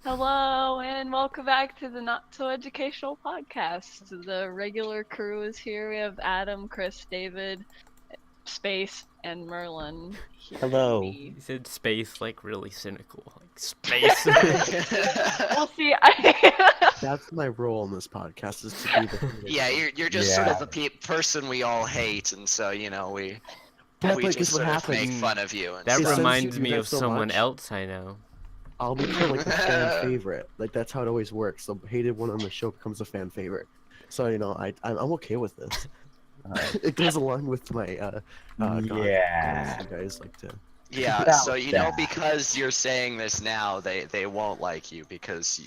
Hello, and welcome back to the Not So Educational Podcast. The regular crew is here. We have Adam, Chris, David, Space, and Merlin here with Hello. me. You said space like really cynical. Like space. We'll see. That's my role in this podcast is to be the Yeah, you're just sort Yeah. of the person we all hate, and so we But we guess just what sort of happens? make fun of you. And That Since reminds you me do of that so someone much- else I know. I'll become like the fan favorite. Like that's how it always works. The hated one on the show becomes a fan favorite. So I'm okay with this. It goes along with my Yeah. you guys like to. Yeah, About so that. because you're saying this now, they won't like you because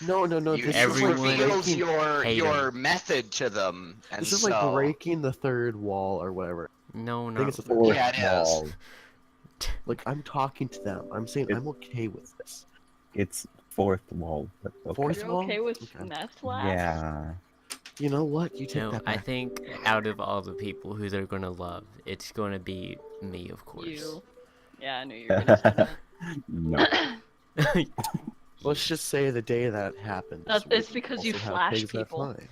No. you This everyone is like revealed breaking, your method to them, and this is so like breaking the third wall or whatever. No, I think not. it's the third. Yeah, it is. Wall. Like I'm talking to them. I'm saying I'm okay with this. It's fourth wall. But okay. Fourth You're wall? okay with Okay. meth labs? Yeah. You know what? You take No, that I back. think out of all the people who they're gonna love, it's gonna be me, of course. You. Yeah, I knew you were gonna say No. that. Let's just say the day that happens. It's we because you also have flash pigs that people. fly.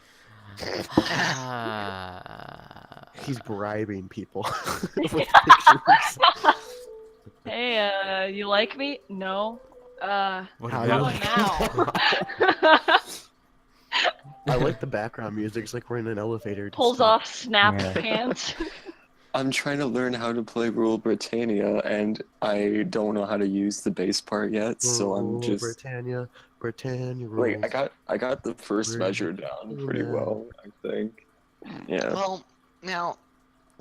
Ah. He's bribing people with pictures. Hey, you like me? No. What How How you about about now? I like the background music. It's like we're in an elevator. Pulls Just- off snap Yeah. pants. I'm trying to learn how to play Rule Britannia, and I don't know how to use the bass part yet, so I'm Rule just Britannia rules. wait. I got the first Rule measure down pretty Britannia. well, I think. Yeah, well, now,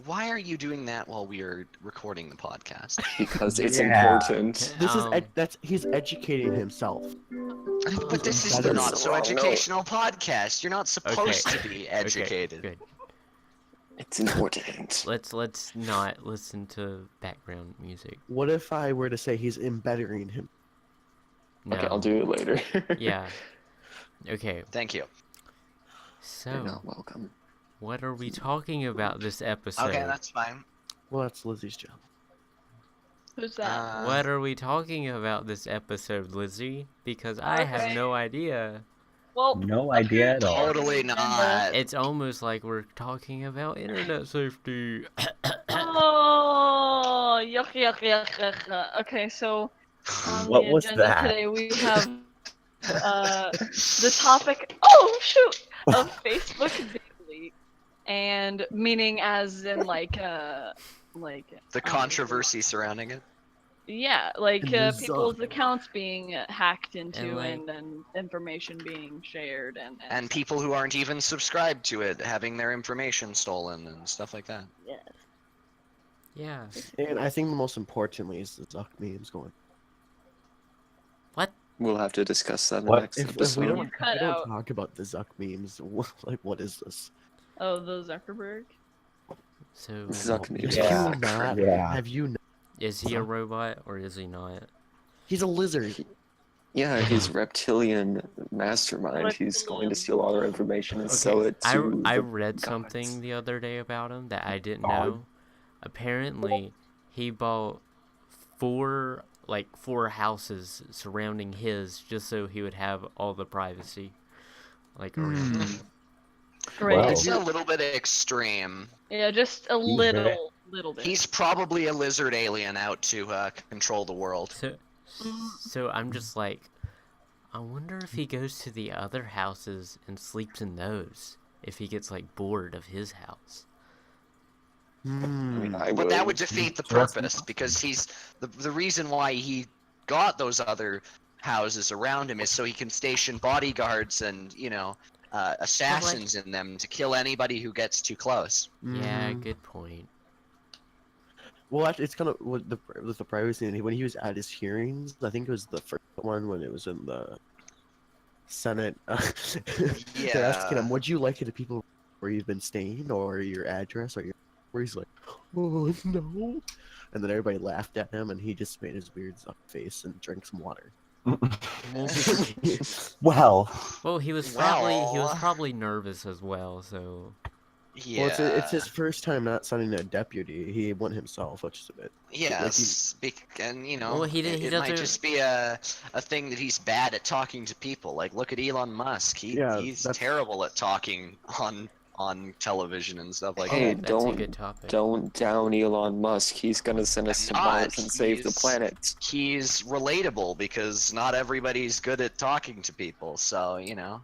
why are you doing that while we are recording the podcast? because it's Yeah. important. This is Um, that's he's educating himself. But this is That the is not so wrong, no. educational podcast. You're not supposed Okay. to be Okay, educated. good. It's important. Let's not listen to background music. What if I were to say he's embettering him? No. Okay, I'll do it later. Yeah. Okay. Thank you. So, You're not welcome. what are we talking about this episode? Okay, that's fine. Well, that's Lizzie's job. Who's that? What are we talking about this episode, Lizzie? Because I have Okay. no idea. Well, No idea at all. Totally not. It's almost like we're talking about internet safety. Oh, yuck, yuck, yuck, yuck, yuck. Okay, so on What the was agenda that? today we have the topic. Oh shoot! Of Facebook daily, and meaning as in like The controversy surrounding it. yeah, like And the people's Zuck. accounts being hacked into like- and then information being shared And people who aren't even subscribed to it having their information stolen and stuff like that. yes. Yeah. And I think the most importantly is the Zuck memes going. What? We'll have to discuss that in the What? next If episode. we You don't, cut we don't out- talk about the Zuck memes, like what is this? Oh, the Zuckerberg. So, Zuck memes Have are you not? Yeah. Have you? Not? is he a robot or is he not? He's a lizard. Yeah, he's reptilian mastermind. He's going to steal all our information and sell it I to the read gods. something the other day about him that I didn't God. know. Apparently, he bought four houses surrounding his just so he would have all the privacy, like around him. Great. Wow. It's a little bit extreme. Yeah, just a He's little bit. He's probably a lizard alien out to control the world. So I'm just like, I wonder if he goes to the other houses and sleeps in those. If he gets like bored of his house. I mean, I But that would would. defeat the So what's the- purpose because he's the reason why he got those other houses around him is so he can station bodyguards and assassins in them to kill anybody who gets too close. Yeah, Mhm. good point. Well, actually, it's kind of with the privacy. And when he was at his hearings, I think it was the first one when it was in the Senate. They're asking him, "Would you like it to people where you've been staying, or your address, or your?" Where he's like, "Oh no," and then everybody laughed at him, and he just made his weird Zuck face and drank some water. Well, Well, he was Well- probably nervous as well. So Yeah. Well, it's his first time not sending a deputy. He went himself, which is a bit. Yes, and Well, he it might doesn't. just be a thing that he's bad at talking to people. Like, look at Elon Musk. Yeah, He's that's- terrible at talking on television and stuff like Hey, that. That's a good topic. don't down Elon Musk. He's gonna send us to I'm Mars not. and save the He's- planet. He's relatable because not everybody's good at talking to people. So Yeah.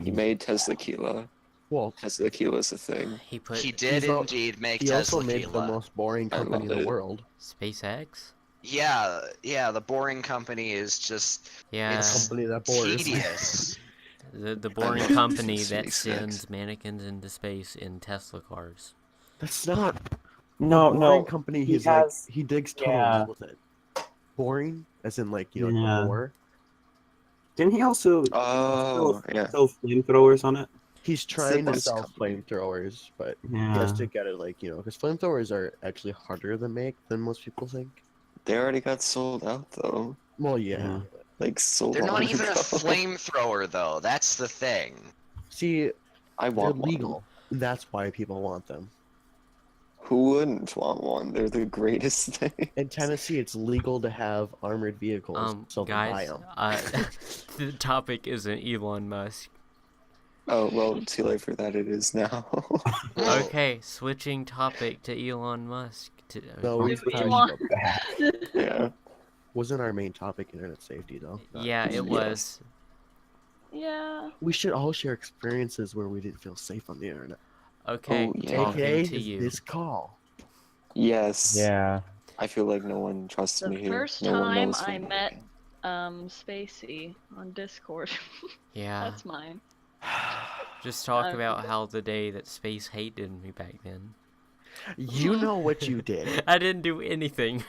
He made Tesla Kila. Well, Tesla Kila's a thing. He put he did He's al- indeed make he Tesla also made the Kila. most boring I company in love the it. world. SpaceX. Yeah, the boring company is just Yeah. It's- Company that bores. tedious. The boring love company that SpaceX. sends mannequins into space in Tesla cars. That's not No, boring no. company. he He's has- like he digs yeah. tunnels with it. Boring, as in like a Yeah. bore. Didn't he also Oh, yeah. sell flamethrowers on it? He's trying to this sell company. flamethrowers, but he Yeah. has to get it because flamethrowers are actually harder to make than most people think. They already got sold out though. Well, yeah. Yeah. Like so They're not long even a ago. flamethrower though. That's the thing. See, I they're want legal. That's why people want them. one. Who wouldn't want one? They're the greatest thing. In Tennessee, it's legal to have armored vehicles, so they buy Guys, them. the topic isn't Elon Musk. Oh well, too late for that. It is now. Well, Okay, switching topic to Elon Musk. No, Oh, we switching you probably want- back. yeah. wasn't our main topic internet safety though. Yeah, it Yeah. was. Yeah. We should all share experiences where we didn't feel safe on the internet. Okay, Oh, yeah. talking AKA to you. this call. Yes. Yeah. I feel like no one trusts The me here. first No one time knows I me. met Spacey on Discord. Yeah, That's mine. just talk I about forget. how the day that Space hated me back then. You know what you did. I didn't do anything.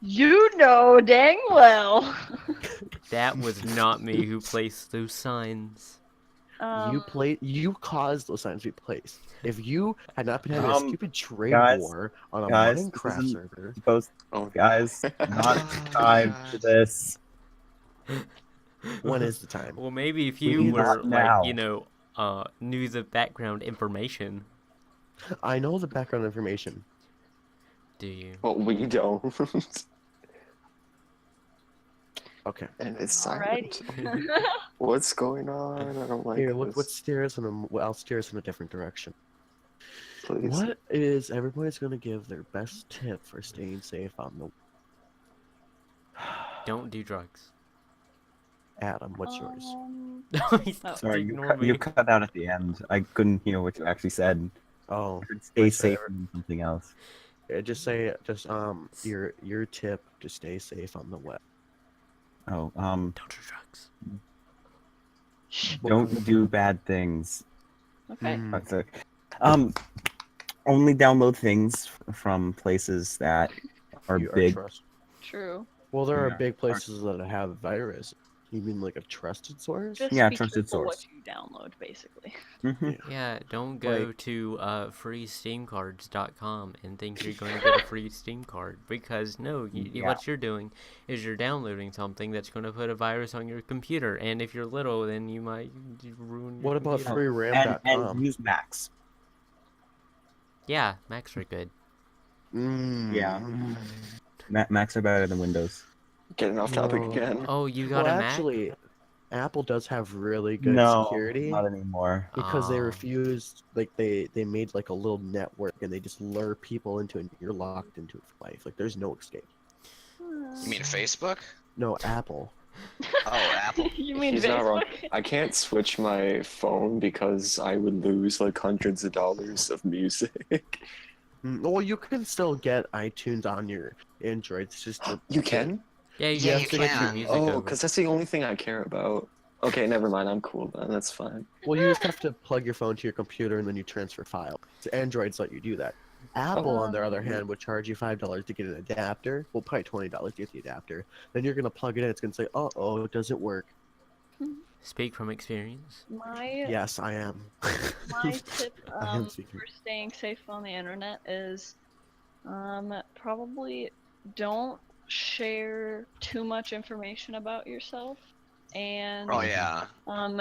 You know dang well. That was not me who placed those signs. You caused those signs to be placed. If you had not been having a stupid trade guys, war on a guys, this Minecraft isn't- server, Supposed Oh, guys, not time for this. when is the time? Well, maybe if We you need were that now. like, knew the background information. I know the background information. Do you? well, we don't. Okay. And it's Alrighty. silent. What's going on? I don't like Here, this. let's steer us I'll steer us in a different direction. Please. What is everybody's gonna give their best tip for staying safe on the Don't do drugs. Adam, what's yours? Sorry, Ignore me. you cut out at the end. I couldn't hear what you actually said. Oh, Stay What's safe that? and something else. just your tip to stay safe on the web. Oh, Don't do drugs. don't do bad things. Okay. Mm. That's it. Only download things from places that are You big. True. Well, there are Yeah. big places that have virus. You mean like a trusted source? Just Yeah, be trusted careful what source. you download, basically. Mhm. Yeah, don't go to freesteamcards.com and think you're going to get a free Steam card, because no, Yeah. what you're doing is you're downloading something that's going to put a virus on your computer, and if you're little, then you might ruin your What about computer. freeram.com? And use Macs. Yeah, Macs are good. Yeah. Macs are better than Windows. Getting off topic No. again. Oh, you got Well, a Mac? actually, Apple does have really good No, security not anymore. because they Oh. refused. Like they made like a little network and they just lure people into it. And you're locked into it for life. Like there's no escape. You mean Facebook? No, Apple. Oh, Apple. You mean He's not wrong. Facebook? I can't switch my phone because I would lose like hundreds of dollars of music. Well, you can still get iTunes on your Android system. You can? Yeah, you Yeah, can you switch your can. music Oh, over. because that's the only thing I care about. Okay, never mind. I'm cool then. That's fine. Well, you just have to plug your phone to your computer and then you transfer files. So Androids let you do that. Apple, on the other hand, would charge you $5 to get an adapter. Well, probably $20 to get the adapter. Then you're gonna plug it in. It's gonna say, "Uh-oh, it doesn't work." Speak from experience. My Yes, I am. my tip I am speaking. for staying safe on the internet is probably don't share too much information about yourself, and Oh yeah.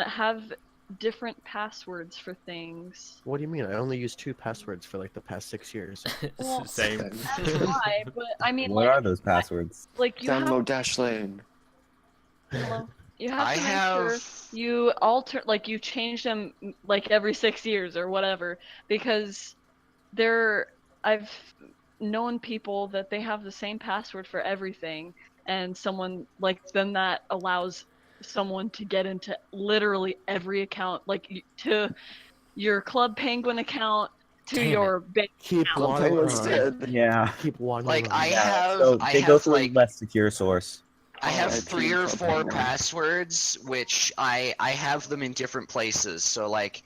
have different passwords for things. What do you mean? I only used 2 passwords for like the past 6 years. Well, Same. That's why, but I mean, What like, are those passwords? like you have Download Dashlane. Hello. You have I to make have. sure you alter, like you change them like every 6 years or whatever, because I've known people that they have the same password for everything, and someone like then that allows someone to get into literally every account, like to your Club Penguin account, to Damn your bank Keep account. Club logging Penguin's on. dead. Yeah. Keep logging Like, on. I Yeah, have. so I they go have through like. a less secure source. I have RIP 3 or Club 4 Penguin. passwords, which I have them in different places. So like,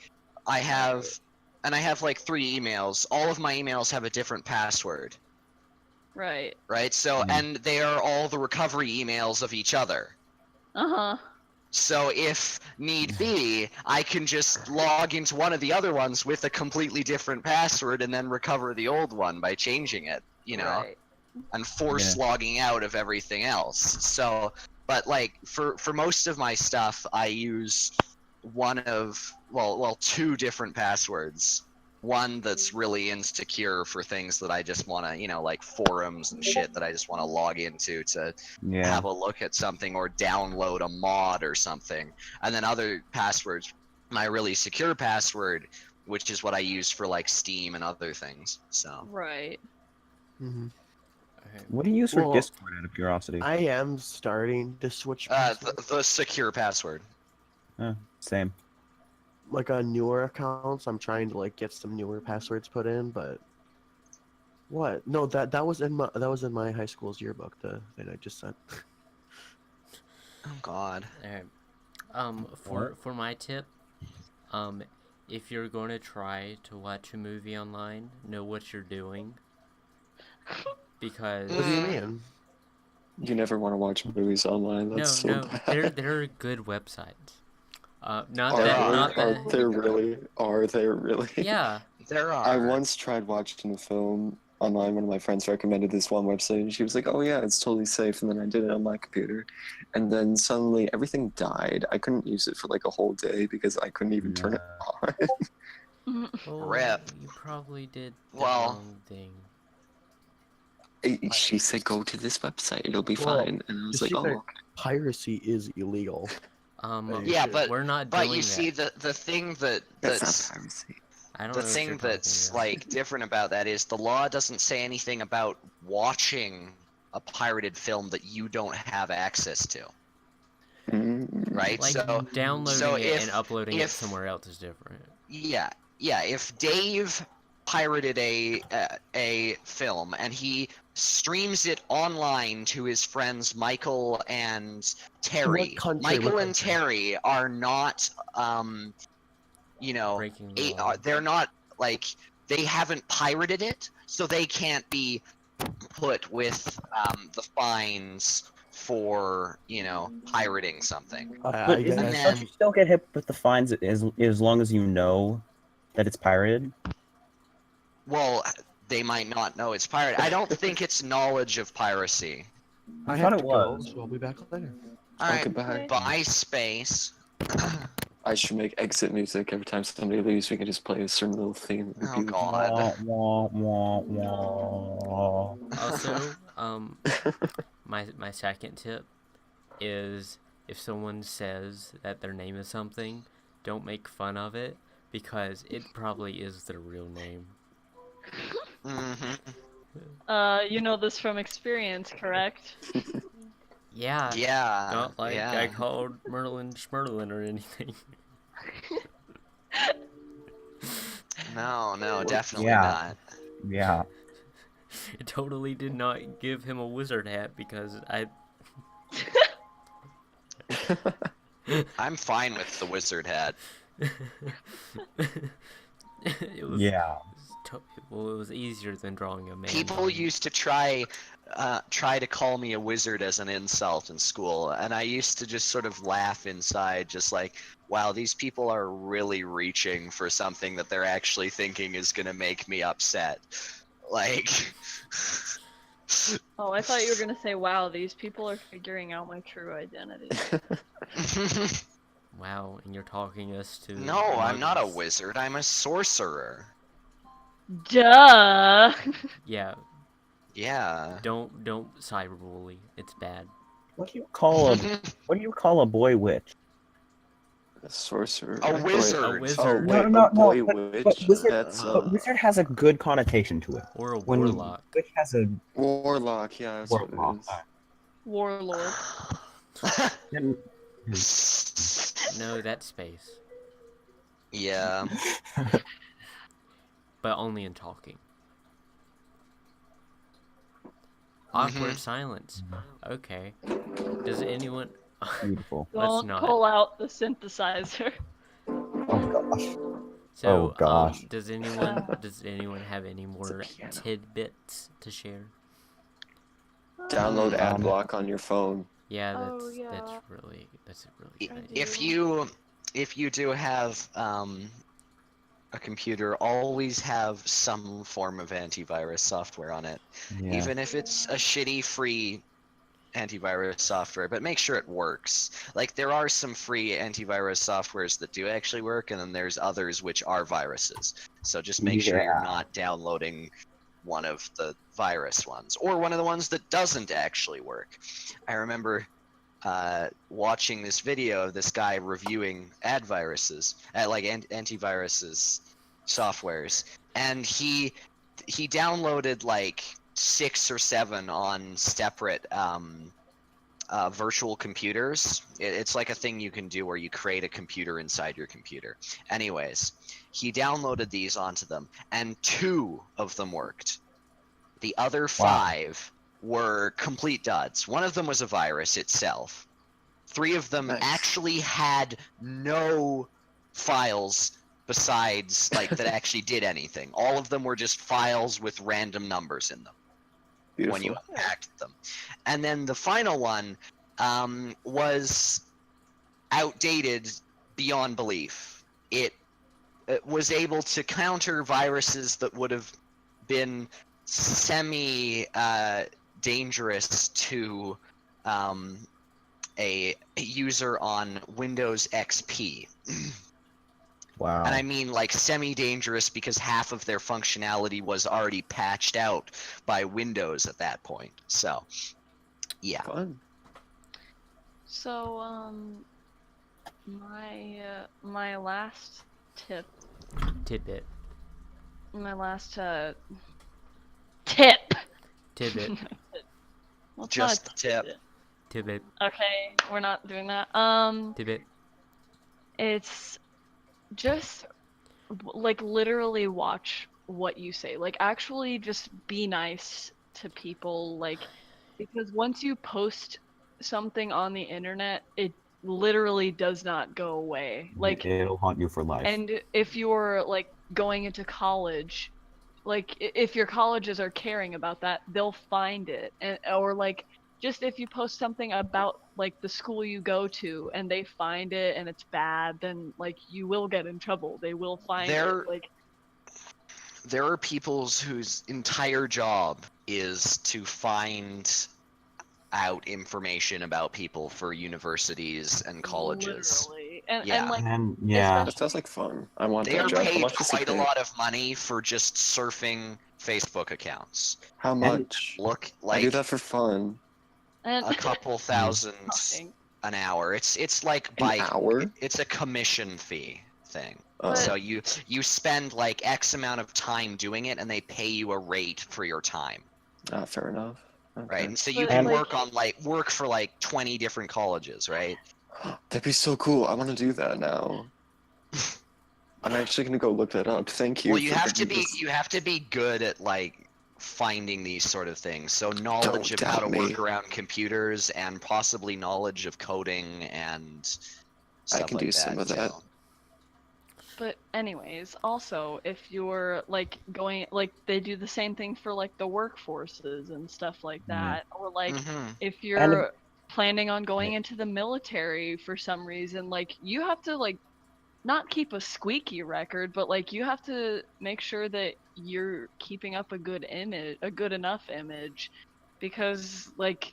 I have, and I have like 3 emails. All of my emails have a different password, Right. right? So Hmm. and they are all the recovery emails of each other. Uh-huh. So if need be, I can just log into one of the other ones with a completely different password and then recover the old one by changing it, you know, Right. and force logging out of everything else. So, but like for most of my stuff, I use one of well 2 different passwords. One that's really insecure for things that I just want to, you know, like forums and shit that I just want to log into to Yeah. have a look at something or download a mod or something. And then other passwords, my really secure password, which is what I use for like Steam and other things. So Right. Mhm. Okay. What do you use for Well, Discord out of curiosity? I am starting to switch passwords. the secure password. Same. Like on newer accounts, I'm trying to like get some newer passwords put in, but what? No, that was in my high school's yearbook. The thing I just sent. Oh God. Okay. For my tip, if you're going to try to watch a movie online, know what you're doing. Because What do you mean? You never want to watch movies online. That's so bad. there are good websites. Not Are that, there? not Are that. there really? Are there really? Yeah, There are. I once tried watching a film online. One of my friends recommended this one website, and she was like, "Oh yeah, it's totally safe." And then I did it on my computer, and then suddenly everything died. I couldn't use it for like a whole day because I couldn't even turn it on. well, Rip. you probably did the Well- wrong thing. She said, "Go to this website; it'll be Well, fine." And I was the like, "Oh, secret- okay." Piracy is illegal. Yeah, but we're not but doing you that. see the thing That's that's not piracy." I don't the know what thing you're talking that's about. like different about that is the law doesn't say anything about watching a pirated film that you don't have access to, right? Like so downloading it if- and uploading it if- somewhere else is different. yeah, if Dave pirated a film and he streams it online to his friends Michael and Terry, What country? Michael What and country? Terry are not you know, Breaking the law. they're not like they haven't pirated it, so they can't be put with the fines for, you know, pirating something. But I isn't, guess. then- don't you still get hit with the fines as long as you know that it's pirated? Well, they might not know it's pirated. I don't think it's knowledge of piracy. I I have thought to it go, was. so I'll be back later. All right, Goodbye. bye space. I should make exit music every time somebody leaves. We can just play a certain little theme. It'd be Oh beautiful. God. Wah, wah, wah, wah. Also, my second tip is if someone says that their name is something, don't make fun of it because it probably is their real name. You know this from experience, correct? Yeah. Yeah. Not like yeah. I called Merlin Schmerlin or anything. No, definitely Yeah. not. Yeah. It totally did not give him a wizard hat because I'm fine with the wizard hat. it was Yeah. well, it was easier than drawing a man. People bun. used to try to call me a wizard as an insult in school, and I used to just sort of laugh inside, just like, wow, these people are really reaching for something that they're actually thinking is gonna make me upset. Like, Oh, I thought you were gonna say, wow, these people are figuring out my true identity. Wow, and you're talking us to No, I'm not a muggles. wizard. I'm a sorcerer. Duh. Yeah, Yeah. don't cyberbully. It's bad. What do you call a boy witch? A sorcerer. A Wait, wizard. A Oh wizard. wait, No, a boy but witch. wizard, That's but wizard has a good connotation to it. Or a When warlock. witch has a warlock. Yeah, that's what it warlock. is. Warlord. Then- No, that's space. Yeah. But only in talking. Awkward silence. Okay. Does anyone... Beautiful. Let's Don't not. pull out the synthesizer. Oh gosh. So, Oh, gosh. does anyone have any more tidbits to share? Download Um, AdBlock on your phone. Yeah, Oh, that's yeah. a really good idea. If you do have a computer, always have some form of antivirus software on it. yeah. Even if it's a shitty free antivirus software, but make sure it works. Like, there are some free antivirus softwares that do actually work, and then there's others which are viruses. So just make sure you're not downloading one of the virus ones, or one of the ones that doesn't actually work. I remember watching this video of this guy reviewing antiviruses softwares, and he downloaded like 6 or 7 on separate virtual computers. It's like a thing you can do where you create a computer inside your computer. Anyways, he downloaded these onto them, and 2 of them worked. The other 5 were complete duds. One of them was a virus itself. 3 of them actually had no files besides, like, that actually did anything. All of them were just files with random numbers in them. Beautiful. When you unpacked them. And then the final one was outdated beyond belief. It was able to counter viruses that would have been semi dangerous to a user on Windows XP. Wow. And I mean, like, semi-dangerous because half of their functionality was already patched out by Windows at that point. So, yeah. Fun. So, my last Tidbit. my last tip. Tidbit. Well, it's Just not a the tip. tidbit. Tidbit. Okay, we're not doing that. Tidbit. It's just like literally watch what you say. Like, actually just be nice to people, like, because once you post something on the internet, it literally does not go away. Like, it'll haunt you for life. and if you're like going into college, like if your colleges are caring about that, they'll find it. And or like, just if you post something about like the school you go to and they find it and it's bad, then like you will get in trouble. They will find There- it. Like, There are people whose entire job is to find out information about people for universities and colleges. literally. Yeah. And like, And yeah, That sounds like fun. I want They that are job. How paid much is it quite a pay? lot of money for just surfing Facebook accounts. How much? Look, I do like that for fun. and a couple thousand Fucking- an hour. It's like An hour? It's a commission fee thing. Oh. So you spend like X amount of time doing it, and they pay you a rate for your time, Fair enough. Okay. right? And so you But, can like- work for like 20 different colleges, right? That'd be so cool. I want to do that now. I'm actually gonna go look that up. Thank you. Well, you for have to giving be this- good at like finding these sort of things. So knowledge Don't of how to doubt me. work around computers, and possibly knowledge of coding and stuff I can like do some of that. too. But anyways, also if you're like going, like they do the same thing for like the workforces and stuff like that, or like Mhm. if you're planning on going into the military for some reason, like you have to like not keep a squeaky record, but like you have to make sure that you're keeping up a good image, a good enough image, because like,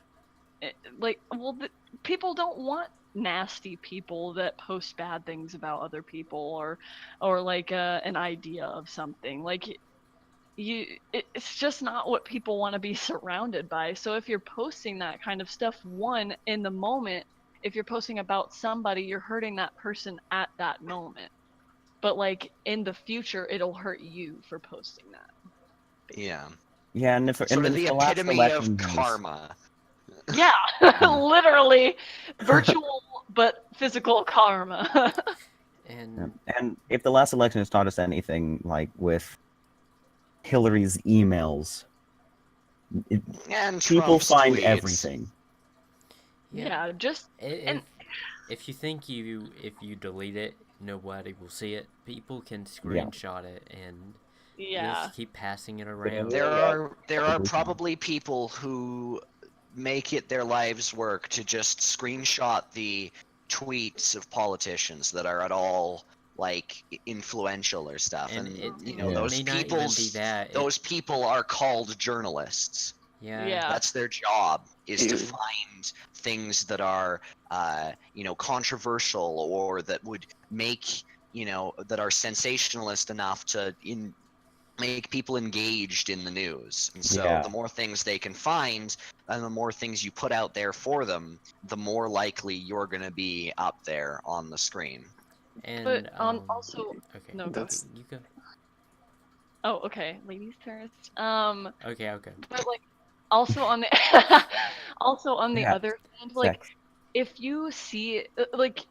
well, people don't want nasty people that post bad things about other people, or like an idea of something. Like it's just not what people want to be surrounded by. So if you're posting that kind of stuff, one, in the moment, if you're posting about somebody, you're hurting that person at that moment. But like in the future, it'll hurt you for posting that. Yeah. Yeah, and Sort then of if the the last epitome of election was, karma. Yeah, literally virtual but physical karma. and if the last election has taught us anything, like with Hillary's emails, And people Trump's find tweets. everything. Yeah, just and If you think if you delete it, nobody will see it. People can screenshot it and just keep passing it around. There are probably people who make it their life's work to just screenshot the tweets of politicians that are at all like influential or stuff, and you know, those people are called journalists. Yeah. That's their job, is to find things that are you know, controversial, or that would make, you know, that are sensationalist enough to make people engaged in the news. And so the more things they can find, and the more things you put out there for them, the more likely you're going to be up there on the screen. And but also okay, no, that's you go. Oh, okay, ladies first. Okay. But like, also on the other hand, like, if you see like,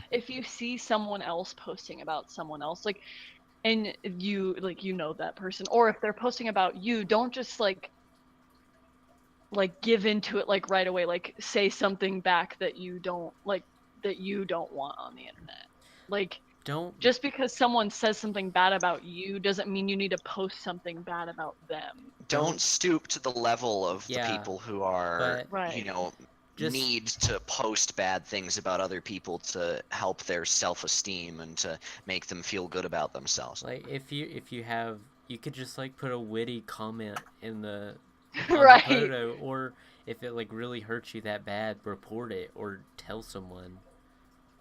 if you see someone else posting about someone else, like, and you like, you know that person, or if they're posting about you, don't just like give into it like right away, like say something back that you don't like, that you don't want on the internet. Like, just because someone says something bad about you doesn't mean you need to post something bad about them. Don't stoop to the level of the people who are, you know, need to post bad things about other people to help their self-esteem and to make them feel good about themselves. Like if you have, you could just like put a witty comment in the right. the photo, or if it like really hurts you that bad, report it or tell someone.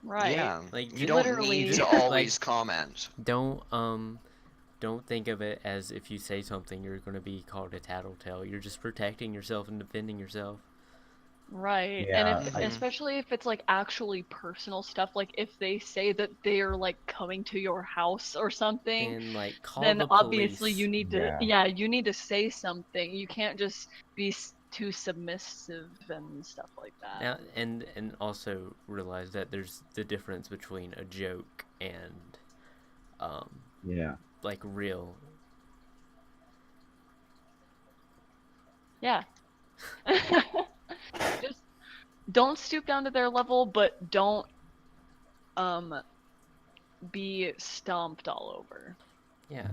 Right. Yeah. Like you don't need to always comment. Don't think of it as if you say something you're going to be called a tattletale. You're just protecting yourself and defending yourself. Right. And especially if it's like actually personal stuff, like if they say that they're like coming to your house or something, then like call then the obviously police. you need to you need to say something. You can't just be too submissive and stuff like that. Now, and also realize that there's the difference between a joke and like real. Yeah. Just don't stoop down to their level, but don't be stomped all over. Yeah.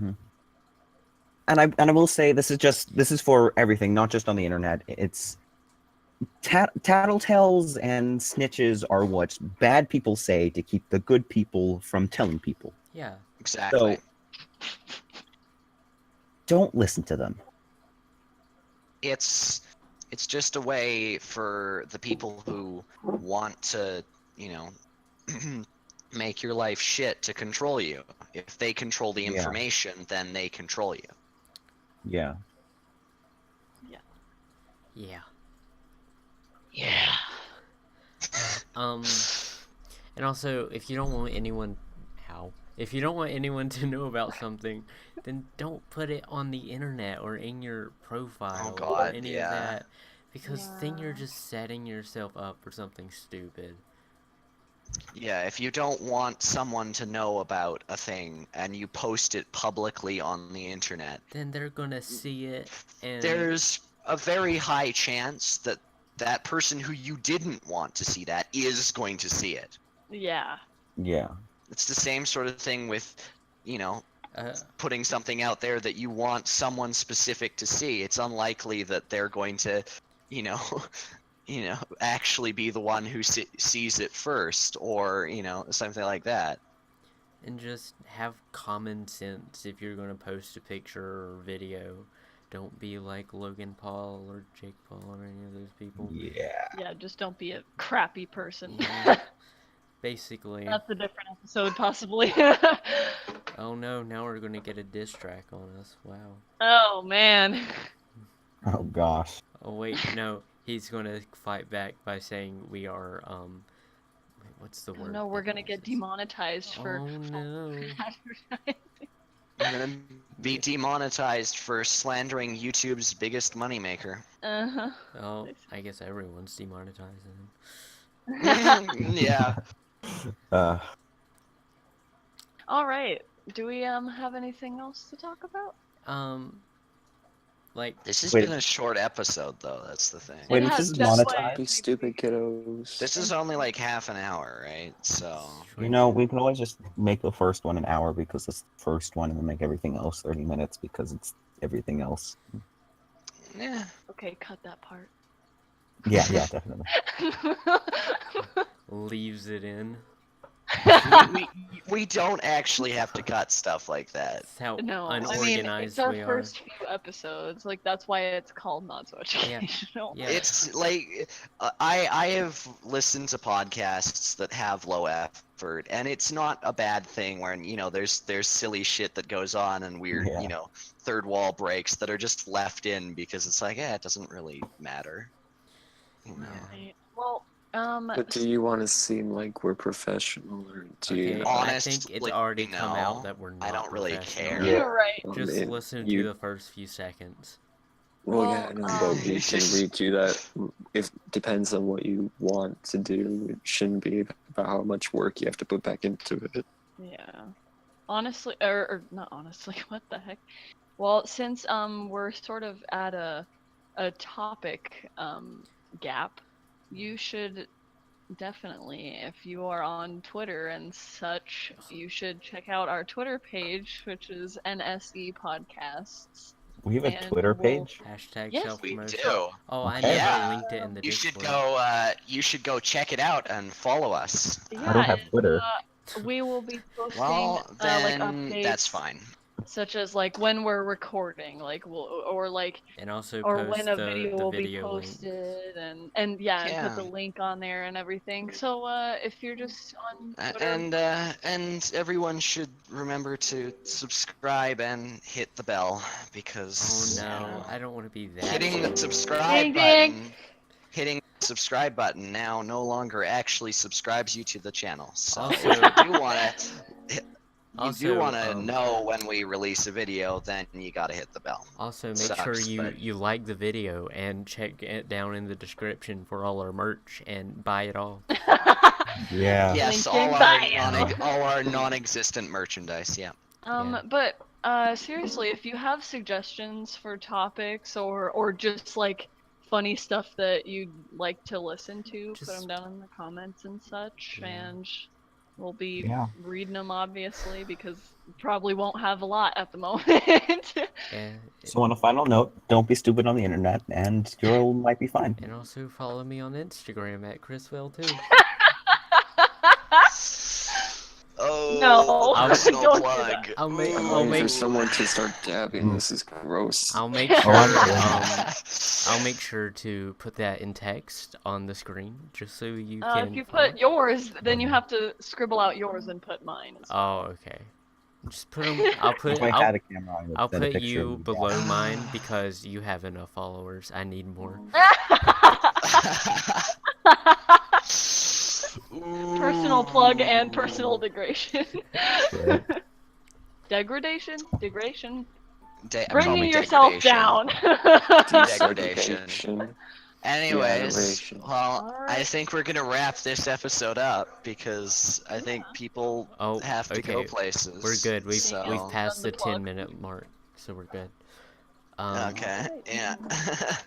And I will say, this is for everything, not just on the internet. It's tattletales and snitches are what bad people say to keep the good people from telling people. Yeah. Exactly. So don't listen to them. It's just a way for the people who want to, you know, make your life shit to control you. If they control the information, then they control you. Yeah. And also, if you don't want anyone to know about something, then don't put it on the internet or in your profile or any of that, because then you're just setting yourself up for something stupid. Yeah, if you don't want someone to know about a thing and you post it publicly on the internet, then they're gonna see it, and there's a very high chance that that person who you didn't want to see that is going to see it. Yeah. It's the same sort of thing with, you know, putting something out there that you want someone specific to see. It's unlikely that they're going to, you know, actually be the one who sees it first, or, you know, something like that. And just have common sense if you're going to post a picture or video. don't be like Logan Paul or Jake Paul or any of those people. Yeah. Yeah, just don't be a crappy person. Yeah. Basically. That's a different episode, possibly. Oh no, now we're gonna get a diss track on us. Wow. Oh man. Oh gosh. Oh wait, no. He's gonna fight back by saying we are, wait, what's the word? No, we're that gonna he get uses? demonetized for Oh no. advertising. We're gonna be demonetized for slandering YouTube's biggest moneymaker. Uh-huh. Oh, I guess everyone's demonetizing. Yeah. Uh, All right. Do we have anything else to talk about? Like, This has Wait. been a short episode, though. That's the thing. Wait, It this has is just monetized? like You stupid kiddos. This is only like half an hour, right? So. you know, we can always just make the first one an hour because it's the first one, and then make everything else 30 minutes because it's everything else. Yeah. Okay, cut that part. Yeah, yeah, definitely. leaves it in. We don't actually have to cut stuff like that. That's how No, I mean, unorganized it's our we are. first few episodes. Like, that's why it's called Not So Educational. Yeah. It's like I have listened to podcasts that have low effort, and it's not a bad thing when there's silly shit that goes on and weird Yeah. third wall breaks that are just left in because it's like it doesn't really matter. You know. Right. Well, But do you want to seem like we're professional, or do you? Okay, not? I think it's Honestly, already come no. out that we're not I don't really professional. care. you're right. Well, Just man, listen you- to the first few seconds. Well, yeah, I Well, know, but we can redo that. If depends on what you want to do. It shouldn't be about how much work you have to put back into it. Yeah. Honestly, or not honestly, what the heck? Well, since we're sort of at a topic gap, you should definitely, if you are on Twitter and such, you should check out our Twitter page, which is NSE Podcasts. We have a And Twitter we'll- page. Hashtag Yes, self We promotion. do. Oh, I Okay. never Yeah. linked it in the You should Discord. You should go check it out and follow us. I don't have and, Twitter. We will be posting Well, like then updates, that's fine. such as like when we're recording, like or like And also or post when a the video will be video link. posted and and put the Yeah. link on there and everything. So if you're just on Twitter, And everyone should remember to subscribe and hit the bell Oh because no, I don't want to be that. hitting the old. subscribe Ding, ding. button, hitting the subscribe button now no longer actually subscribes you to the channel. So Also- if you do want to. You Also, do want to know when we release a video, then you gotta hit the bell. Also, make Sucks, sure you, but- you like the video and check it down in the description for all our merch and buy it all. Yeah. Yes, Link in all bio. all our non-existent merchandise. Yeah. Yeah. But seriously, if you have suggestions for topics or just like funny stuff that you'd like to listen to, put Just- them down in the comments and such, Yeah. and we'll be Yeah. reading them obviously because we probably won't have a lot at the moment. Yeah. So on a final note, don't be stupid on the internet, and you might be fine. And also follow me on Instagram at Chriswell too. Oh, No, personal don't do plug. that. I'll make- I'm I'll waiting make- for someone to start dabbing. This is gross. I'll make Oh, sure I'm doing I'll make sure to put that in text on the screen just so you If can you follow. put yours, then you have to scribble out yours and put mine. Oh, okay. Just put them. I'll put. If I had a camera, I would I'll send a put picture you of you. below mine because you have enough followers. I need more. Personal plug and personal degradation. Yeah. Degradation? Degradation? Call Bringing me yourself degradation. down. Degradation. Desegregation. Anyways, Deadoration. well, I Alright. think we're gonna wrap this episode up because I think people Oh, have to go okay. places. We're good. We've so... we've passed Done the the plug. 10-minute mark, so we're good. Okay. Yeah.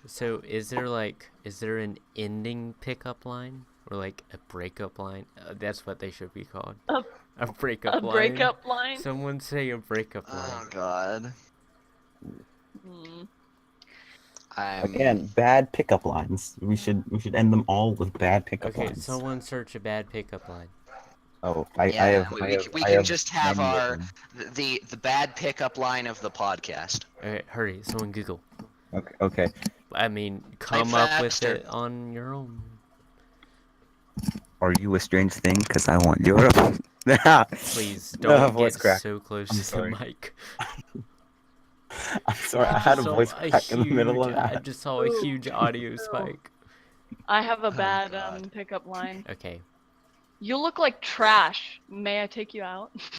So is there an ending pickup line or like a breakup line? That's what they should be called. A breakup A line. breakup line? Someone say a breakup Oh line. God. Hmm. Again, bad pickup lines. We should end them all with bad pickup Okay, lines. someone search a bad pickup line. Oh, I Yeah, have. we I have, can I have just have many of our them. the bad pickup line of the podcast. Alright, hurry, someone Google. Okay. I mean, come up with faster. it on your own. Are you a strange thing? Because I want your Please No, don't voice get crack. so close I'm to sorry. the mic. I'm sorry, I I had a just voice crack in the middle of I that. just saw a huge audio spike. I have a Oh, bad God. pickup line. Okay. You look like trash. May I take you out?